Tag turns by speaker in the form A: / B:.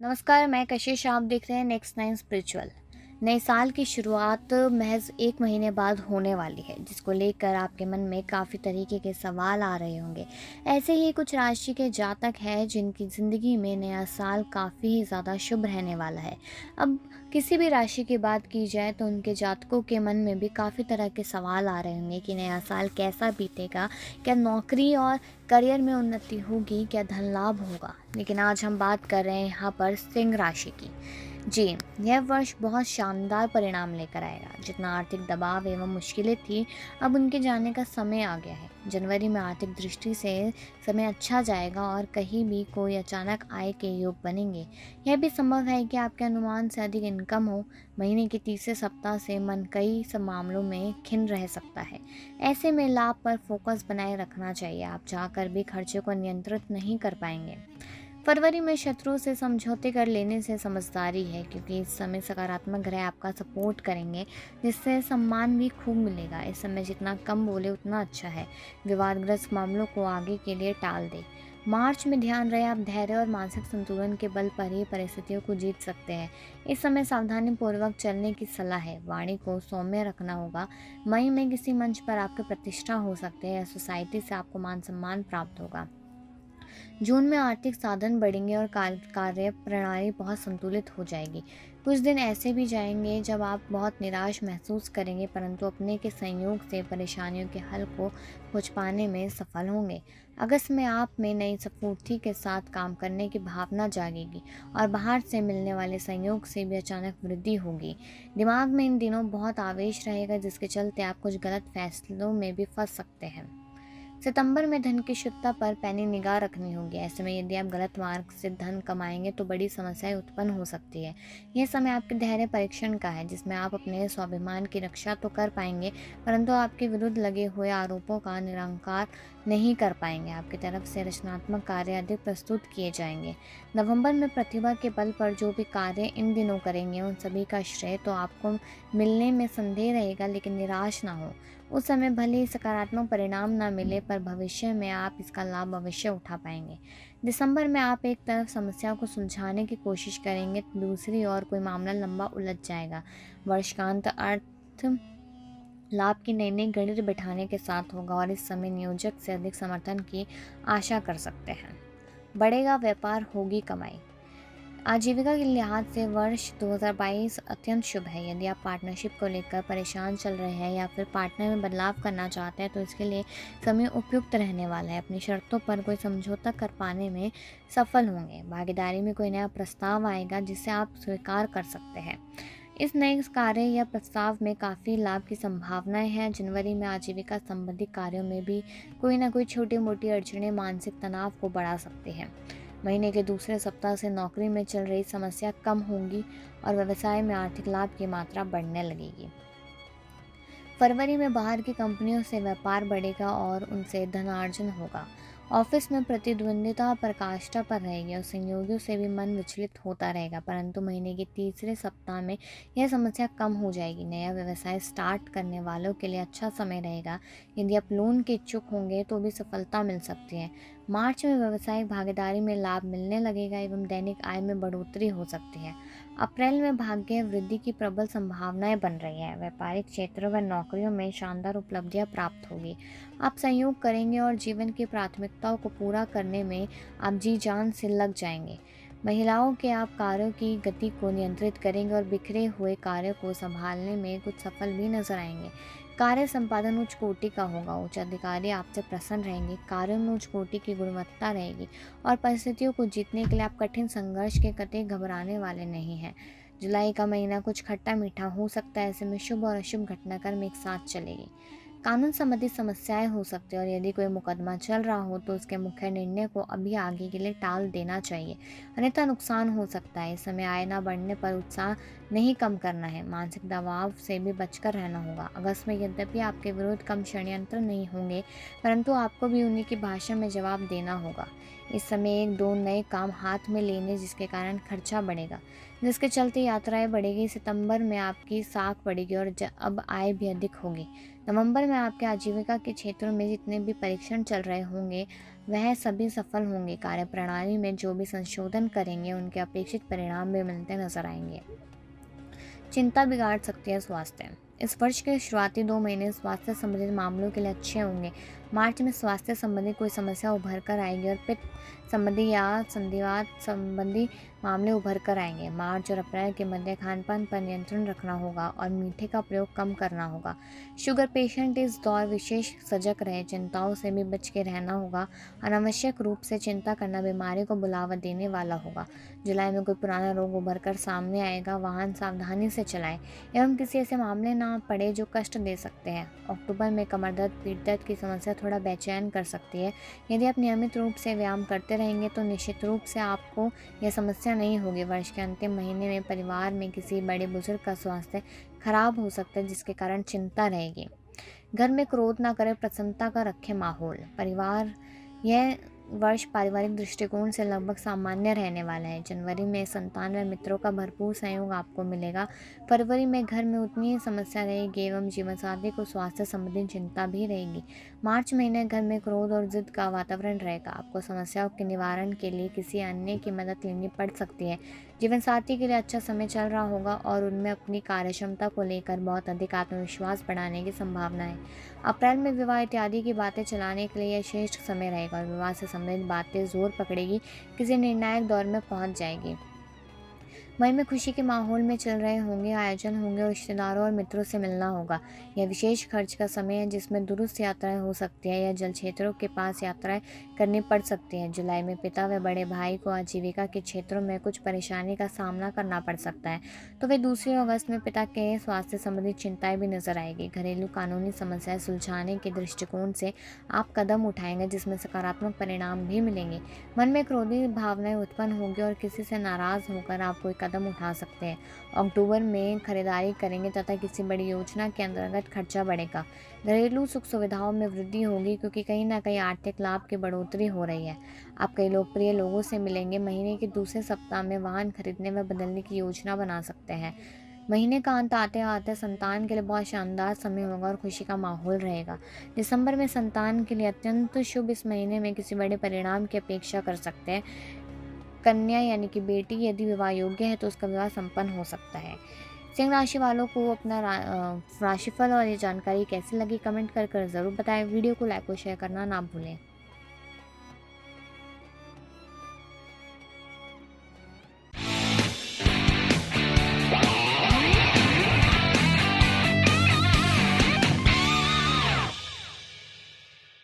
A: नमस्कार, मैं कशिश। आप देख रहे हैं नेक्स्ट नाइन स्पिरिचुअल। नए साल की शुरुआत महज 1 महीने बाद होने वाली है, जिसको लेकर आपके मन में काफ़ी तरीके के सवाल आ रहे होंगे। ऐसे ही कुछ राशि के जातक हैं जिनकी ज़िंदगी में नया साल काफ़ी ही ज़्यादा शुभ रहने वाला है। अब किसी भी राशि की बात की जाए तो उनके जातकों के मन में भी काफ़ी तरह के सवाल आ रहे होंगे कि नया साल कैसा बीतेगा, क्या नौकरी और करियर में उन्नति होगी, क्या धन लाभ होगा। लेकिन आज हम बात कर रहे हैं यहाँ पर सिंह राशि की। जी, यह वर्ष बहुत शानदार परिणाम लेकर आएगा। जितना आर्थिक दबाव एवं मुश्किलें थी, अब उनके जाने का समय आ गया है। जनवरी में आर्थिक दृष्टि से समय अच्छा जाएगा और कहीं भी कोई अचानक आय के योग बनेंगे। यह भी संभव है कि आपके अनुमान से अधिक इनकम हो। महीने के तीसरे सप्ताह से मन कई सब मामलों में खिन्न रह सकता है। ऐसे में लाभ पर फोकस बनाए रखना चाहिए। आप चाहकर भी खर्चे को नियंत्रित नहीं कर पाएंगे। फरवरी में शत्रुओं से समझौते कर लेने से समझदारी है, क्योंकि इस समय सकारात्मक ग्रह आपका सपोर्ट करेंगे, जिससे सम्मान भी खूब मिलेगा। इस समय जितना कम बोले उतना अच्छा है। विवादग्रस्त मामलों को आगे के लिए टाल दें। मार्च में ध्यान रहे, आप धैर्य और मानसिक संतुलन के बल पर ही परिस्थितियों को जीत सकते हैं। इस समय सावधानी पूर्वक चलने की सलाह है। वाणी को सौम्य रखना होगा। मई में किसी मंच पर आपकी प्रतिष्ठा हो सकती है या सोसाइटी से आपको मान सम्मान प्राप्त होगा। जून में आर्थिक साधन बढ़ेंगे और कार्य प्रणाली बहुत संतुलित हो जाएगी। कुछ दिन ऐसे भी जाएंगे जब आप बहुत निराश महसूस करेंगे, परंतु अपने के संयोग से परेशानियों के हल को खोज पाने में सफल होंगे। अगस्त में आप में नई स्फूर्ति के साथ काम करने की भावना जागेगी और बाहर से मिलने वाले संयोग से भी अचानक वृद्धि होगी। दिमाग में इन दिनों बहुत आवेश रहेगा, जिसके चलते आप कुछ गलत फैसलों में भी फंस सकते हैं। सितंबर में धन की शुद्धता पर पैनी निगाह रखनी होगी। ऐसे में यदि आप गलत मार्ग से धन कमाएंगे तो बड़ी समस्याएं उत्पन्न हो सकती है। यह समय आपके धैर्य परीक्षण का है, जिसमें आप अपने स्वाभिमान की रक्षा तो कर पाएंगे, परंतु आपके विरुद्ध लगे हुए आरोपों का निराकरण नहीं कर पाएंगे। आपकी तरफ से रचनात्मक कार्य अधिक प्रस्तुत किए जाएंगे। नवंबर में प्रतिभा के बल पर जो भी कार्य इन दिनों करेंगे, उन सभी का श्रेय तो आपको मिलने में संदेह रहेगा, लेकिन निराश ना हो। उस समय भले ही सकारात्मक परिणाम ना मिले, पर भविष्य में आप इसका लाभ अवश्य उठा पाएंगे। दिसंबर में आप एक तरफ समस्या को सुलझाने की कोशिश करेंगे तो दूसरी ओर कोई मामला लंबा उलझ जाएगा। वर्षांत अर्थ लाभ की नई नई गणित बिठाने के साथ होगा और इस समय नियोजक से अधिक समर्थन की आशा कर सकते हैं। बढ़ेगा व्यापार, होगी कमाई। आजीविका के लिहाज से वर्ष 2022 अत्यंत शुभ है। यदि आप पार्टनरशिप को लेकर परेशान चल रहे हैं या फिर पार्टनर में बदलाव करना चाहते हैं तो इसके लिए समय उपयुक्त रहने वाला है। अपनी शर्तों पर कोई समझौता कर पाने में सफल होंगे। भागीदारी में कोई नया प्रस्ताव आएगा जिसे आप स्वीकार कर सकते हैं। इस नए कार्य या प्रस्ताव में काफ़ी लाभ की संभावनाएं हैं। जनवरी में आजीविका संबंधी कार्यों में भी कोई ना कोई छोटी मोटी अड़चनें मानसिक तनाव को बढ़ा सकती हैं। महीने के दूसरे सप्ताह से नौकरी में चल रही समस्या कम होंगी और व्यवसाय में आर्थिक लाभ की मात्रा बढ़ने लगेगी। फरवरी में बाहर की कंपनियों से व्यापार बढ़ेगा और उनसे धनार्जन होगा। ऑफिस में प्रतिद्वंद्विता पराकाष्ठा पर रहेगी और सहयोगियों से भी मन विचलित होता रहेगा, परंतु महीने के तीसरे सप्ताह में यह समस्या कम हो जाएगी। नया व्यवसाय स्टार्ट करने वालों के लिए अच्छा समय रहेगा। यदि आप लोन के इच्छुक होंगे तो भी सफलता मिल सकती है। मार्च में व्यावसायिक भागीदारी में लाभ मिलने लगेगा एवं दैनिक आय में बढ़ोतरी हो सकती है। अप्रैल में भाग्य वृद्धि की प्रबल संभावनाएं बन रही है। व्यापारिक क्षेत्रों व नौकरियों में शानदार उपलब्धियां प्राप्त होगी। आप संयोग करेंगे और जीवन की प्राथमिकताओं को पूरा करने में आप जी जान से लग जाएंगे। महिलाओं के आप कार्यों की गति को नियंत्रित करेंगे और बिखरे हुए कार्यों को संभालने में कुछ सफल भी नजर आएंगे। कार्य संपादन उच्च कोटि का होगा। उच्च अधिकारी आपसे प्रसन्न रहेंगे। कार्यों में उच्च कोटि की गुणवत्ता रहेगी और परिस्थितियों को जीतने के लिए आप कठिन संघर्ष के कतई घबराने वाले नहीं हैं। जुलाई का महीना कुछ खट्टा मीठा हो सकता है। ऐसे में शुभ और अशुभ घटनाक्रम एक साथ चलेगी। कानून संबंधी समस्याएं हो सकती है और यदि कोई मुकदमा चल रहा हो तो उसके मुख्य निर्णय को अभी आगे के लिए टाल देना चाहिए, अन्यथा नुकसान हो सकता है। इस समय आय न बढ़ने पर उत्साह नहीं कम करना है। मानसिक दबाव से भी बचकर रहना होगा। अगस्त में यद्यपि आपके विरुद्ध कम षड्यंत्र नहीं होंगे, परंतु आपको भी उन्हीं की भाषा में जवाब देना होगा। इस समय एक दो नए काम हाथ में लेने जिसके कारण खर्चा बढ़ेगा, जिसके चलते यात्राएं बढ़ेगी। सितंबर में आपकी साख बढ़ेगी और अब आय भी अधिक होगी। नवंबर में आपके आजीविका के क्षेत्रों में जितने भी परीक्षण चल रहे होंगे वह सभी सफल होंगे। कार्यप्रणाली में जो भी संशोधन करेंगे उनके अपेक्षित परिणाम भी मिलते नजर आएंगे। चिंता बिगाड़ सकती है स्वास्थ्य। इस वर्ष के शुरुआती 2 महीने स्वास्थ्य संबंधित मामलों के लिए अच्छे होंगे। मार्च में स्वास्थ्य संबंधी कोई समस्या उभर कर आएगी और पित्त संबंधी या संधिवात संबंधी मामले उभर कर आएंगे। मार्च और अप्रैल के मध्य खान-पान पर नियंत्रण रखना होगा और मीठे का प्रयोग कम करना होगा। शुगर पेशेंट इस दौर विशेष सजग रहे, चिंताओं से भी बच के रहना होगा। अनावश्यक रूप से चिंता करना बीमारी को बुलावा देने वाला होगा। जुलाई में कोई पुराना रोग उभर कर सामने आएगा। वाहन सावधानी से चलाएं एवं किसी ऐसे मामले ना पड़े जो कष्ट दे सकते हैं। अक्टूबर में कमर दर्द, पीठ दर्द की समस्या थोड़ा बेचैन कर सकती है। यदि आप नियमित रूप से व्यायाम करते रहेंगे तो निश्चित रूप से आपको यह समस्या नहीं होगी। वर्ष के अंतिम महीने में परिवार में किसी बड़े बुजुर्ग का स्वास्थ्य खराब हो सकता है, जिसके कारण चिंता रहेगी। घर में क्रोध ना करें, प्रसन्नता का रखें माहौल। परिवार यह वर्ष पारिवारिक दृष्टिकोण से लगभग सामान्य रहने वाला है। जनवरी में संतान व मित्रों का भरपूर सहयोग आपको मिलेगा। फरवरी में घर में उतनी ही समस्या रहेगी एवं जीवनसाथी को स्वास्थ्य संबंधी चिंता भी रहेगी। मार्च महीने घर में क्रोध और जिद का वातावरण रहेगा। आपको समस्याओं के निवारण के लिए किसी अन्य की मदद लेनी पड़ सकती है। जीवनसाथी के लिए अच्छा समय चल रहा होगा और उनमें अपनी कार्यक्षमता को लेकर बहुत अधिक आत्मविश्वास बढ़ाने की संभावना है। अप्रैल में विवाह इत्यादि की बातें चलाने के लिए यह श्रेष्ठ समय रहेगा और विवाह से संबंधित बातें जोर पकड़ेगी, किसी निर्णायक दौर में पहुंच जाएगी। मई में खुशी के माहौल में चल रहे होंगे, आयोजन होंगे और रिश्तेदारों और मित्रों से मिलना होगा। यह विशेष खर्च का समय है जिसमें दुरुस्त यात्राएं हो सकती है या जल क्षेत्रों के पास यात्राएं करनी पड़ सकती है। जुलाई में पिता व बड़े भाई को आजीविका के क्षेत्रों में कुछ परेशानी का सामना करना पड़ सकता है, तो वे 2 अगस्त में पिता के स्वास्थ्य संबंधी चिंताएं भी नजर आएगी। घरेलू कानूनी समस्याएं सुलझाने के दृष्टिकोण से आप कदम उठाएंगे जिसमें सकारात्मक परिणाम भी मिलेंगे। मन में क्रोधी भावनाएं उत्पन्न होंगी और किसी से नाराज होकर आप कोई कदम उठा सकते हैं। अक्टूबर में खरीदारी करेंगे तथा किसी बड़ी योजना के अंतर्गत खर्चा बढ़ेगा। घरेलू सुख सुविधाओं में वृद्धि होगी क्योंकि कहीं ना कहीं आर्थिक लाभ की बढ़ोतरी हो रही है। आप कई लोकप्रिय लोगों से मिलेंगे। महीने के दूसरे सप्ताह में वाहन खरीदने व बदलने की योजना बना सकते हैं। महीने का अंत आते आते संतान के लिए बहुत शानदार समय होगा और खुशी का माहौल रहेगा। दिसंबर में संतान के लिए अत्यंत शुभ। इस महीने में किसी बड़े परिणाम की अपेक्षा कर सकते हैं। कन्या यानी कि बेटी यदि विवाह योग्य है तो उसका विवाह संपन्न हो सकता है। सिंह राशि वालों को अपना राशिफल और ये जानकारी कैसी लगी कमेंट कर ज़रूर बताएं। वीडियो को लाइक और शेयर करना ना भूलें।